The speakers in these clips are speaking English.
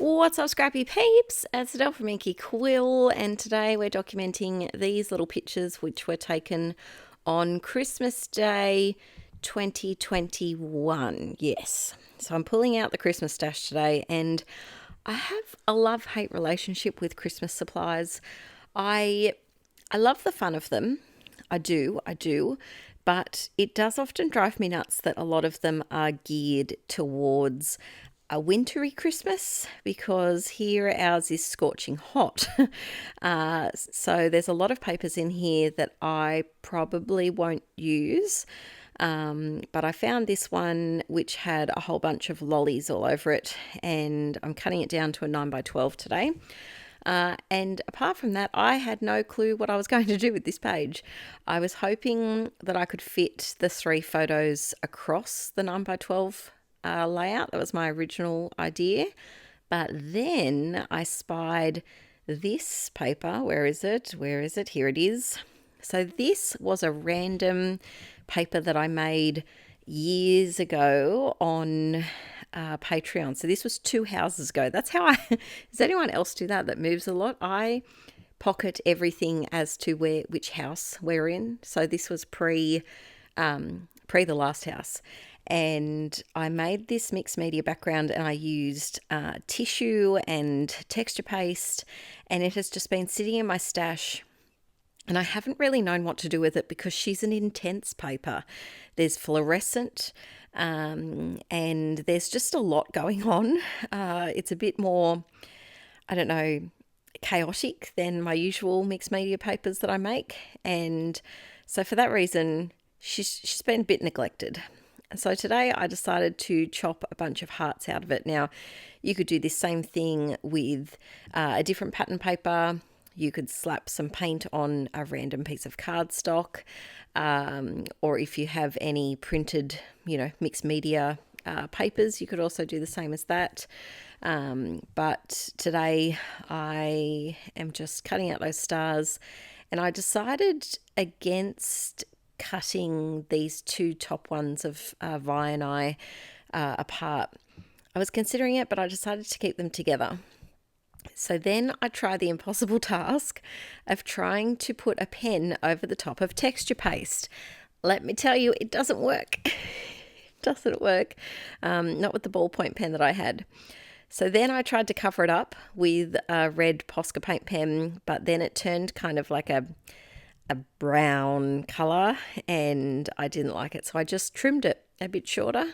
What's up, Scrappy peeps? It's Adele from Inkie Quill, and today we're documenting these little pictures which were taken on Christmas Day 2021. Yes. So I'm pulling out the Christmas stash today, and I have a love-hate relationship with Christmas supplies. I love the fun of them. I do. But it does often drive me nuts that a lot of them are geared towards a wintry Christmas, because here ours is scorching hot. So there's a lot of papers in here that I probably won't use. But I found this one which had a whole bunch of lollies all over it, and I'm cutting it down to a 9x12 today. And apart from that, I had no clue what I was going to do with this page. I was hoping that I could fit the 3 photos across the 9x12 layout. That was my original idea. But then I spied this paper. Where is it? Here it is. So this was a random paper that I made years ago on Patreon. So this was 2 houses ago. That's how does anyone else do that moves a lot? I pocket everything as to which house we're in. So this was pre the last house. And I made this mixed media background, and I used tissue and texture paste, and it has just been sitting in my stash, and I haven't really known what to do with it because she's an intense paper. There's fluorescent, and there's just a lot going on. It's a bit more, I don't know, chaotic than my usual mixed media papers that I make, and so for that reason, she's been a bit neglected. So today I decided to chop a bunch of hearts out of it. Now, you could do this same thing with a different pattern paper. You could slap some paint on a random piece of cardstock, or if you have any printed, mixed media papers, you could also do the same as that. But today I am just cutting out those stars, and I decided against cutting these 2 top ones of Vi and I apart. I was considering it, but I decided to keep them together. So then I tried the impossible task of trying to put a pen over the top of texture paste. Let me tell you, it doesn't work. Not with the ballpoint pen that I had. So then I tried to cover it up with a red Posca paint pen, but then it turned kind of like a brown colour, and I didn't like it, so I just trimmed it a bit shorter.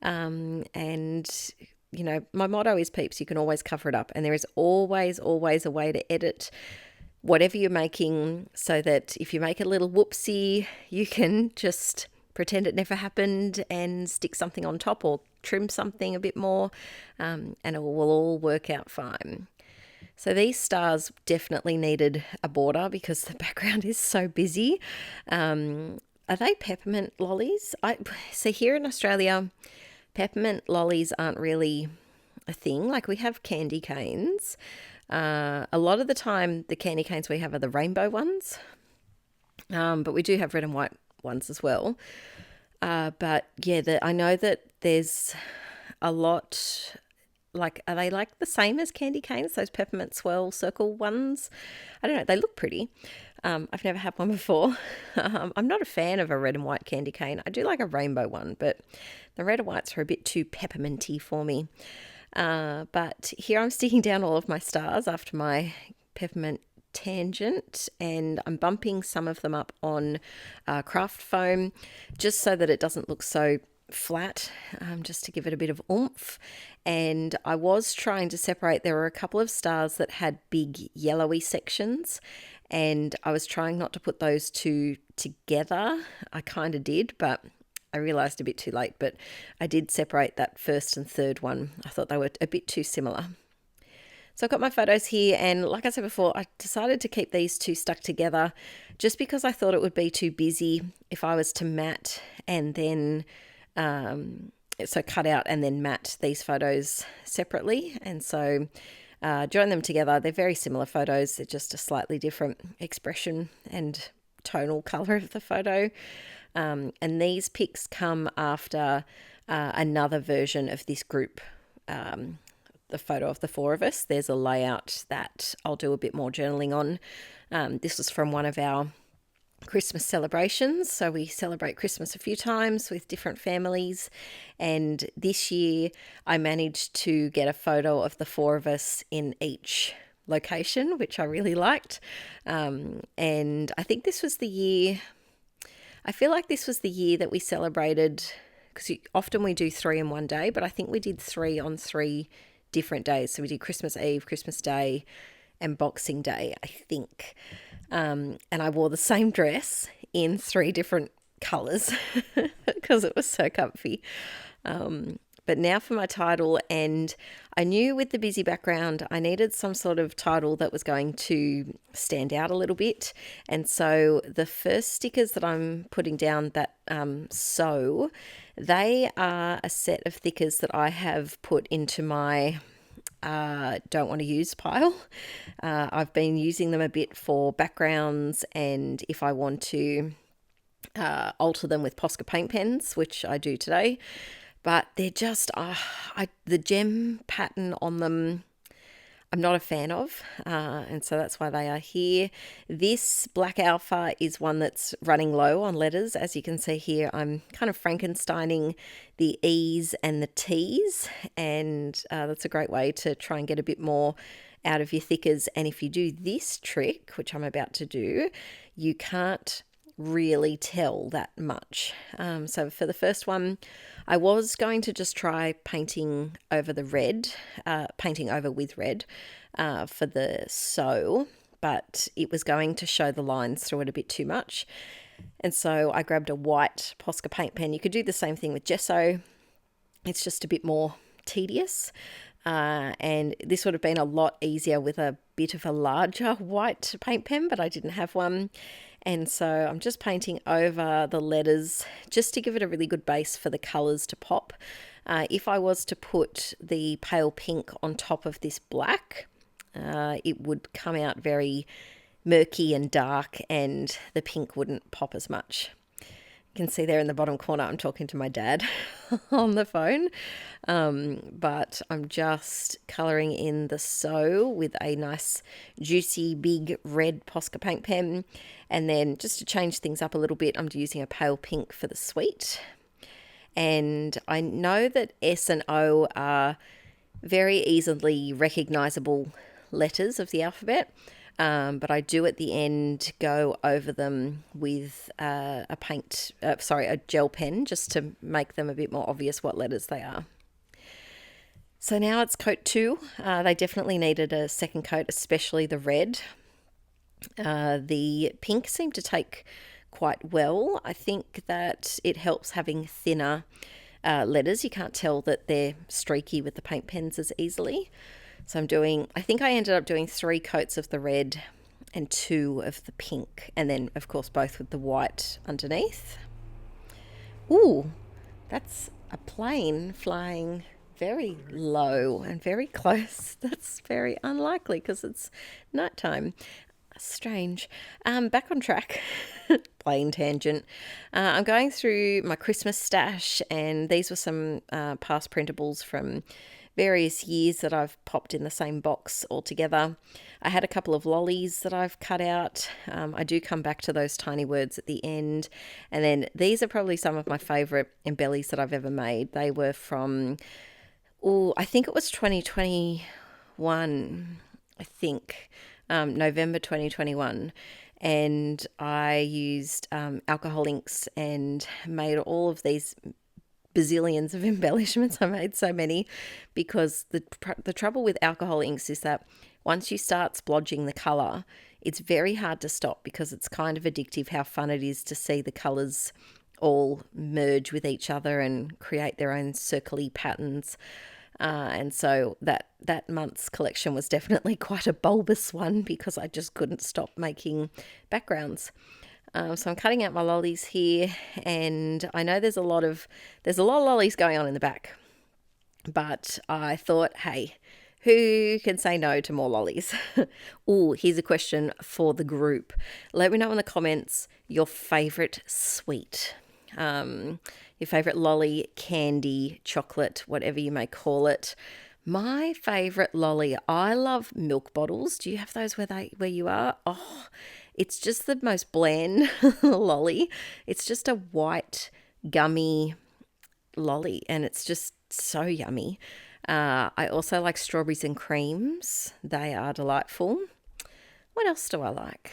And my motto is, peeps, you can always cover it up, and there is always a way to edit whatever you're making, so that if you make a little whoopsie, you can just pretend it never happened and stick something on top or trim something a bit more, and it will all work out fine. So these stars definitely needed a border because the background is so busy. Are they peppermint lollies? So here in Australia, peppermint lollies aren't really a thing. Like, we have candy canes. A lot of the time, the candy canes we have are the rainbow ones. But we do have red and white ones as well. But yeah, I know that there's a lot. Like, are they like the same as candy canes, those peppermint swirl circle ones? I don't know. They look pretty. I've never had one before. I'm not a fan of a red and white candy cane. I do like a rainbow one, but the red and whites are a bit too pepperminty for me. But here I'm sticking down all of my stars after my peppermint tangent, and I'm bumping some of them up on craft foam just so that it doesn't look so flat, just to give it a bit of oomph. And I was trying to separate. There were a couple of stars that had big yellowy sections, and I was trying not to put those 2 together. I kind of did, but I realized a bit too late. But I did separate that first and third one. I thought they were a bit too similar. So I've got my photos here, and like I said before, I decided to keep these 2 stuck together just because I thought it would be too busy if I was to mat and then so cut out and then mat these photos separately. And so join them together. They're very similar photos. They're just a slightly different expression and tonal colour of the photo. And these pics come after another version of this group the photo of the four of us. There's a layout that I'll do a bit more journaling on. This was from one of our Christmas celebrations. So we celebrate Christmas a few times with different families. And this year I managed to get a photo of the four of us in each location, which I really liked. And I think this was the year, I feel like this was the year that we celebrated, because often we do 3 in one day, but I think we did 3 on 3 different days. So we did Christmas Eve, Christmas Day, and Boxing Day, I think. And I wore the same dress in 3 different colours because it was so comfy. But now for my title, and I knew with the busy background I needed some sort of title that was going to stand out a little bit. And so the first stickers that I'm putting down that sew, they are a set of stickers that I have put into my don't want to use pile. I've been using them a bit for backgrounds, and if I want to alter them with Posca paint pens, which I do today. But they're just, the gem pattern on them, I'm not a fan of, and so that's why they are here. This Black Alpha is one that's running low on letters. As you can see here, I'm kind of Frankensteining the E's and the T's, and that's a great way to try and get a bit more out of your thickers. And if you do this trick, which I'm about to do, you can't really tell that much. So for the first one, I was going to just try painting over the red, painting over with red for the sew, but it was going to show the lines through it a bit too much. And so I grabbed a white Posca paint pen. You could do the same thing with gesso. It's just a bit more tedious. And this would have been a lot easier with a bit of a larger white paint pen, but I didn't have one. And so I'm just painting over the letters just to give it a really good base for the colours to pop. If I was to put the pale pink on top of this black, it would come out very murky and dark, and the pink wouldn't pop as much. You can see there in the bottom corner I'm talking to my dad on the phone, but I'm just colouring in the sew with a nice juicy big red Posca paint pen, and then just to change things up a little bit, I'm using a pale pink for the sweet. And I know that S and O are very easily recognisable letters of the alphabet, but I do at the end go over them with a gel pen, just to make them a bit more obvious what letters they are. So now it's coat 2. They definitely needed a second coat, especially the red. The pink seemed to take quite well. I think that it helps having thinner letters. You can't tell that they're streaky with the paint pens as easily. So I think I ended up doing 3 coats of the red and 2 of the pink, and then of course both with the white underneath. Ooh, that's a plane flying very low and very close. That's very unlikely because it's nighttime. Strange. Back on track. Plain tangent. I'm going through my Christmas stash, and these were some past printables from various years that I've popped in the same box all together. I had a couple of lollies that I've cut out. I do come back to those tiny words at the end. And then these are probably some of my favourite embellies that I've ever made. They were from, I think it was 2021, November 2021. And I used alcohol inks and made all of these bazillions of embellishments. I made so many because the trouble with alcohol inks is that once you start splodging the colour, it's very hard to stop because it's kind of addictive how fun it is to see the colours all merge with each other and create their own circly patterns. And so that month's collection was definitely quite a bulbous one because I just couldn't stop making backgrounds. So I'm cutting out my lollies here, and I know there's a lot of lollies going on in the back, but I thought, hey, who can say no to more lollies? Here's a question for the group. Let me know in the comments your favourite sweet. Your favourite lolly, candy, chocolate, whatever you may call it. My favourite lolly, I love milk bottles. Do you have those where you are? Oh, it's just the most bland lolly. It's just a white gummy lolly and it's just so yummy. I also like strawberries and creams. They are delightful. What else do I like?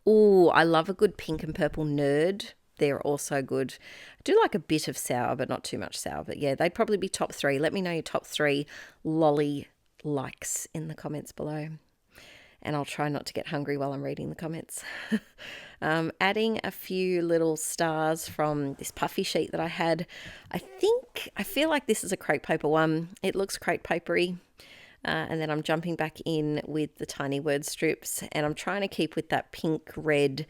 Oh, I love a good pink and purple nerd. They're also good. I do like a bit of sour, but not too much sour. But yeah, they'd probably be top 3. Let me know your top 3 lolly likes in the comments below. And I'll try not to get hungry while I'm reading the comments. Adding a few little stars from this puffy sheet that I had. I feel like this is a crepe paper one. It looks crepe papery. And then I'm jumping back in with the tiny word strips, and I'm trying to keep with that pink red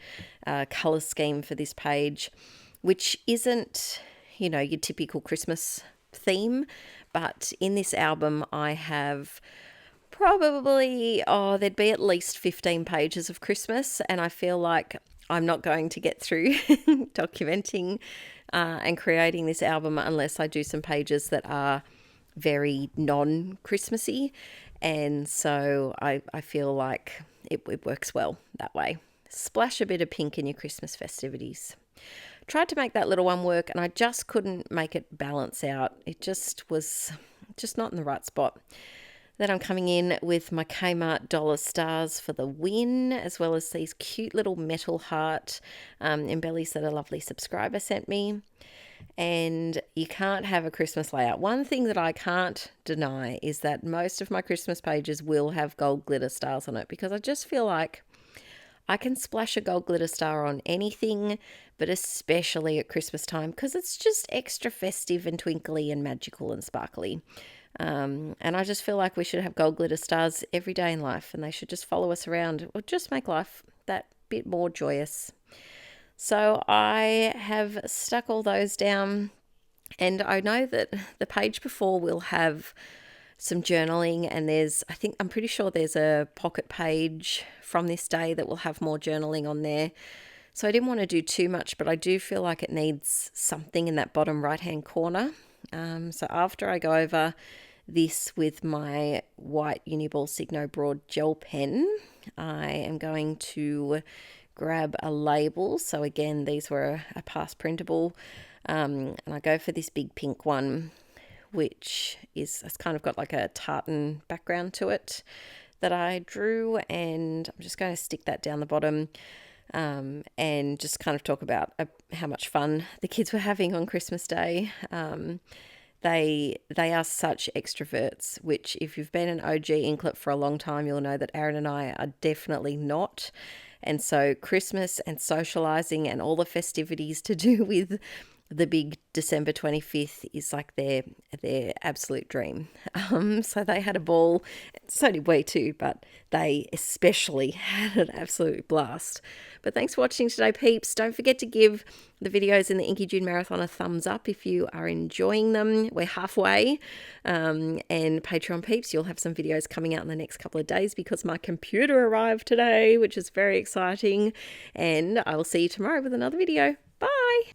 colour scheme for this page, which isn't, your typical Christmas theme. But in this album I have probably, there'd be at least 15 pages of Christmas, and I feel like I'm not going to get through documenting and creating this album unless I do some pages that are very non-Christmassy, and so I feel like it works well that way. Splash a bit of pink in your Christmas festivities. Tried to make that little one work and I just couldn't make it balance out. It just was not in the right spot. Then I'm coming in with my Kmart dollar stars for the win, as well as these cute little metal heart embellies that a lovely subscriber sent me. And you can't have a Christmas layout. One thing that I can't deny is that most of my Christmas pages will have gold glitter stars on it, because I just feel like I can splash a gold glitter star on anything, but especially at Christmas time, because it's just extra festive and twinkly and magical and sparkly. And I just feel like we should have gold glitter stars every day in life, and they should just follow us around or just make life that bit more joyous. So I have stuck all those down, and I know that the page before will have some journaling, and I'm pretty sure there's a pocket page from this day that will have more journaling on there. So I didn't want to do too much, but I do feel like it needs something in that bottom right hand corner. So after I go over this with my white Uniball Signo Broad gel pen, I am going to grab a label. So again, these were a past printable, and I go for this big pink one, which it's kind of got like a tartan background to it that I drew, and I'm just going to stick that down the bottom, and just kind of talk about how much fun the kids were having on Christmas Day. They are such extroverts, which if you've been an OG Inklet for a long time, you'll know that Aaron and I are definitely not. And so Christmas and socialising and all the festivities to do with the big December 25th is like their absolute dream. So they had a ball. So did we too, but they especially had an absolute blast. But thanks for watching today, peeps. Don't forget to give the videos in the Inkie June Marathon a thumbs up if you are enjoying them. We're halfway. And Patreon peeps, you'll have some videos coming out in the next couple of days because my computer arrived today, which is very exciting. And I will see you tomorrow with another video. Bye.